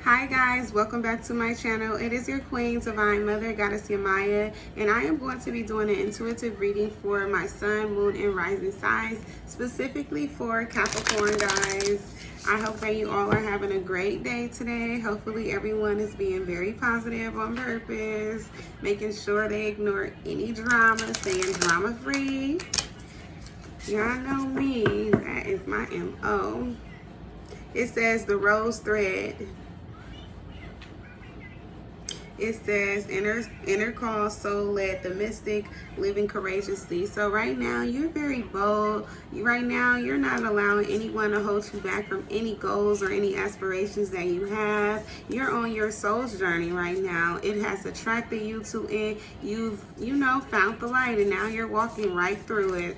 Hi guys, welcome back to my channel. It is your Queen, Divine Mother, Goddess Yamaya, and I am going to be doing an intuitive reading for my Sun, Moon, and Rising signs, specifically for Capricorn, guys. I hope that you all are having a great day today. Hopefully everyone is being very positive on purpose, making sure they ignore any drama, staying drama-free. Y'all know me, that is my MO. It says the rose thread. It says inner call, soul led, the mystic, living courageously. So right now you're very bold. Right now you're not allowing anyone to hold you back from any goals or any aspirations that you have. You're on your soul's journey right now. It has attracted you to it. You've found the light, and now you're walking right through it,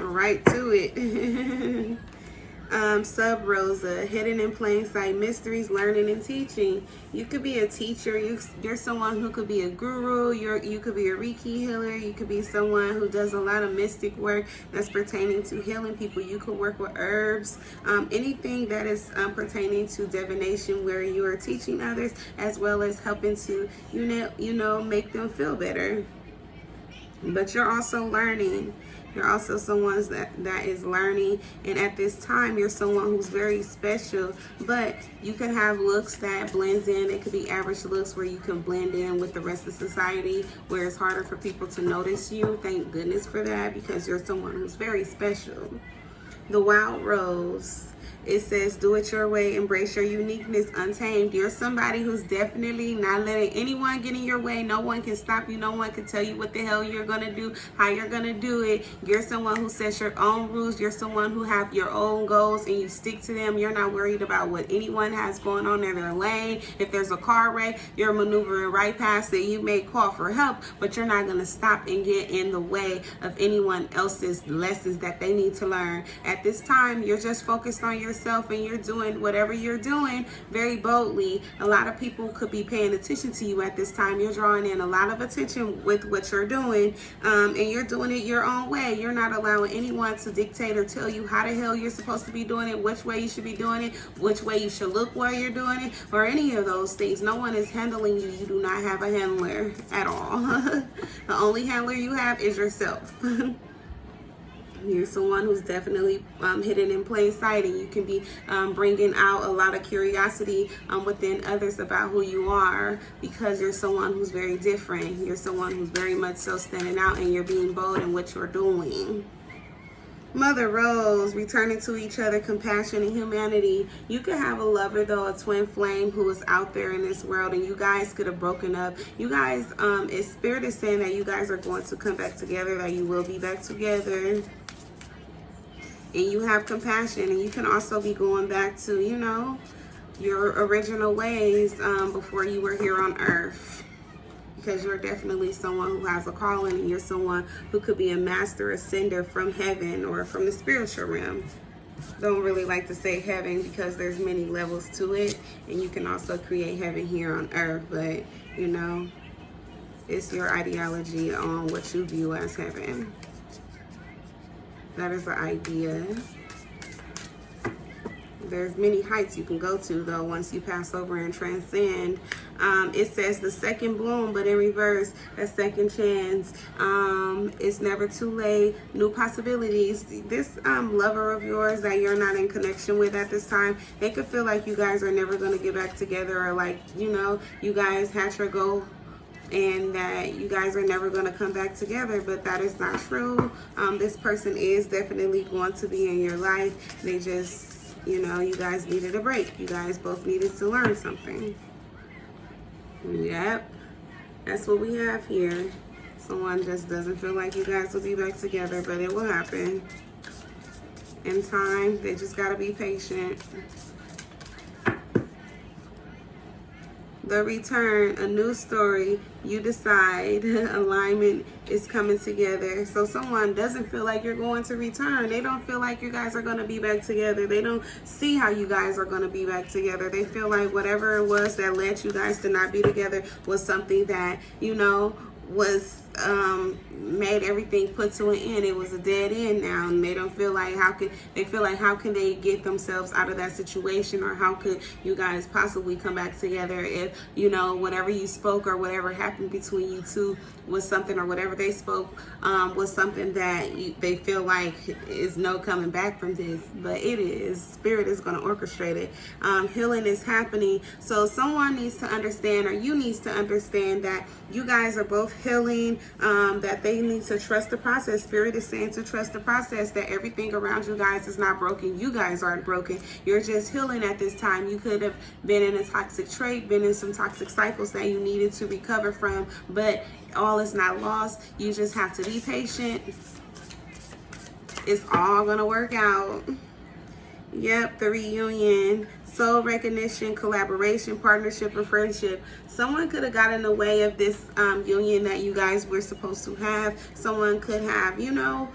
right to it. Sub Rosa, hidden in plain sight, mysteries, learning, and teaching. You could be a teacher. You're someone who could be a guru. You could be a Reiki healer. You could be someone who does a lot of mystic work that's pertaining to healing people. You could work with herbs, anything that is pertaining to divination, where you are teaching others as well as helping to make them feel better. But you're also learning. You're also someone that is learning, and at this time you're someone who's very special, but you can have looks that blends in. It could be average looks where you can blend in with the rest of society, where it's harder for people to notice you. Thank goodness for that, because you're someone who's very special. The Wild Rose. It says, do it your way, embrace your uniqueness, untamed. You're somebody who's definitely not letting anyone get in your way. No one can stop you. No one can tell you what the hell you're going to do, how you're going to do it. You're someone who sets your own rules. You're someone who have your own goals and you stick to them. You're not worried about what anyone has going on in their lane. If there's a car wreck, you're maneuvering right past it. You may call for help, but you're not going to stop and get in the way of anyone else's lessons that they need to learn. At this time, you're just focused on yourself, and you're doing whatever you're doing very boldly. A lot of people could be paying attention to you at this time. You're drawing in a lot of attention with what you're doing, and you're doing it your own way. You're not allowing anyone to dictate or tell you how the hell you're supposed to be doing it, which way you should be doing it, which way you should look while you're doing it, or any of those things. No one is handling you. You do not have a handler at all. The only handler you have is yourself. You're someone who's definitely hidden in plain sight, and you can be bringing out a lot of curiosity within others about who you are, because you're someone who's very different. You're someone who's very much so standing out, and you're being bold in what you're doing. Mother Rose, returning to each other, compassion and humanity. You could have a lover, though, a twin flame, who is out there in this world, and you guys could have broken up. You guys, Spirit is saying that you guys are going to come back together, that you will be back together. And you have compassion, and you can also be going back to, your original ways before you were here on earth. Because you're definitely someone who has a calling, and you're someone who could be a master ascender from heaven or from the spiritual realm. Don't really like to say heaven because there's many levels to it, and you can also create heaven here on earth, but it's your ideology on what you view as heaven. That is the idea. There's many heights you can go to, though, once you pass over and transcend. It says the second bloom, but in reverse, a second chance. It's never too late. New possibilities. This lover of yours that you're not in connection with at this time, they could feel like you guys are never going to get back together, or like, you guys had your goal and that you guys are never going to come back together, but that is not true. This person is definitely going to be in your life. They just, you guys needed a break. You guys both needed to learn something. Yep, that's what we have here. Someone just doesn't feel like you guys will be back together, but it will happen in time. They just got to be patient. The return, a new story, you decide, alignment is coming together. So someone doesn't feel like you're going to return. They don't feel like you guys are going to be back together. They don't see how you guys are going to be back together. They feel like whatever it was that led you guys to not be together was something that, was made everything put to an end. It was a dead end now, and they don't feel like how can they get themselves out of that situation, or how could you guys possibly come back together if, you know, whatever you spoke or whatever happened between you two was something, or whatever they spoke was something that they feel like is no coming back from this. But it is. Spirit is going to orchestrate it. Healing is happening. So someone needs to understand, or you needs to understand, that you guys are both healing, that they need to trust the process. Spirit is saying to trust the process, that everything around you guys is not broken. You guys aren't broken. You're just healing at this time. You could have been in a toxic trait, been in some toxic cycles that you needed to recover from, but all is not lost. You just have to be patient. It's all gonna work out. Yep, the reunion, soul recognition, collaboration, partnership, or friendship. Someone could have got in the way of this union that you guys were supposed to have. Someone could have, you know,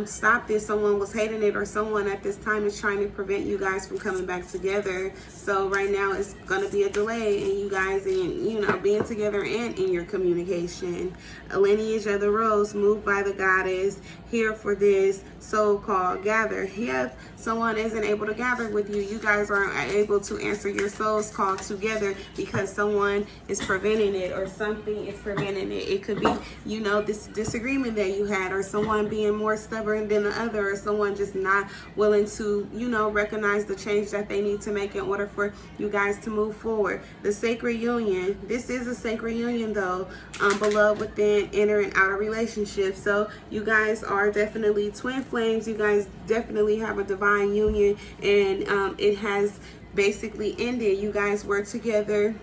stopped this. Someone was hating it, or someone at this time is trying to prevent you guys from coming back together. So right now it's going to be a delay in you guys, in, you know, being together and in your communication. A lineage of the rose, moved by the goddess, here for this so-called gather. Yep, someone isn't able to gather with you. You guys aren't able to answer your soul's call together because someone is preventing it, or something is preventing it. It could be, you know, this disagreement that you had, or someone being more stubborn than the other, or someone just not willing to, you know, recognize the change that they need to make in order for you guys to move forward. The sacred union. This is a sacred union, though. Beloved within inner and outer relationships. So you guys are definitely twin flames. You guys definitely have a divine union, and it has basically ended. You guys were together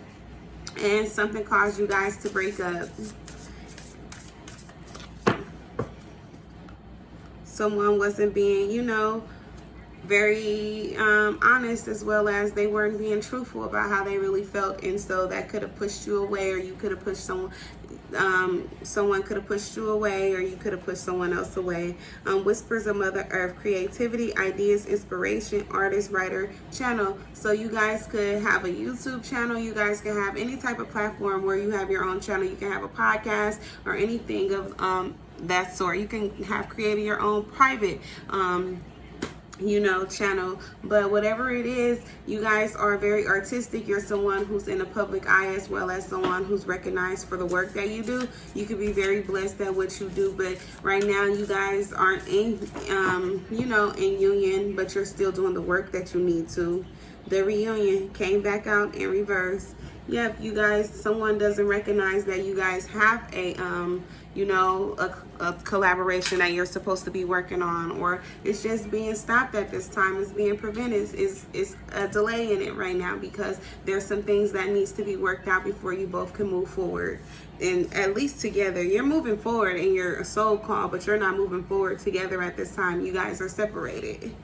and something caused you guys to break up. Someone wasn't being, you know, very honest, as well as they weren't being truthful about how they really felt, and so that could have pushed you away, or you could have pushed someone could have pushed you away, or you could have pushed someone else away. Whispers of Mother Earth, creativity, ideas, inspiration, artist, writer, channel. So you guys could have a YouTube channel. You guys can have any type of platform where you have your own channel. You can have a podcast or anything of that sort. You can have created your own private you know, channel. But whatever it is, you guys are very artistic. You're someone who's in the public eye, as well as someone who's recognized for the work that you do. You could be very blessed at what you do, but right now you guys aren't in you know, in union, but you're still doing the work that you need to. The reunion came back out in reverse. Yep, you guys, someone doesn't recognize that you guys have a you know, a collaboration that you're supposed to be working on, or it's just being stopped at this time. It's being prevented. It's a delay in it right now, because there's some things that needs to be worked out before you both can move forward, and at least together. You're moving forward in your soul call, but you're not moving forward together at this time. You guys are separated.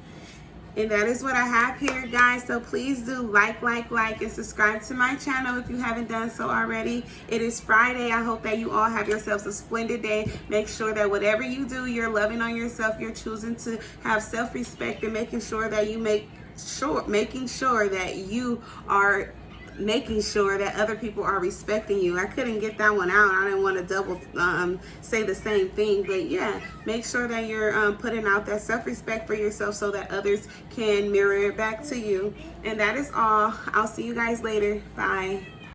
And that is what I have here, guys. So please do like, and subscribe to my channel if you haven't done so already. It is Friday. I hope that you all have yourselves a splendid day. Make sure that whatever you do, you're loving on yourself. You're choosing to have self-respect, and making sure that you making sure that you are making sure that other people are respecting you. I couldn't get that one out. I didn't want to double say the same thing, but yeah, make sure that you're putting out that self-respect for yourself, so that others can mirror it back to you. And that is all. I'll see you guys later. Bye.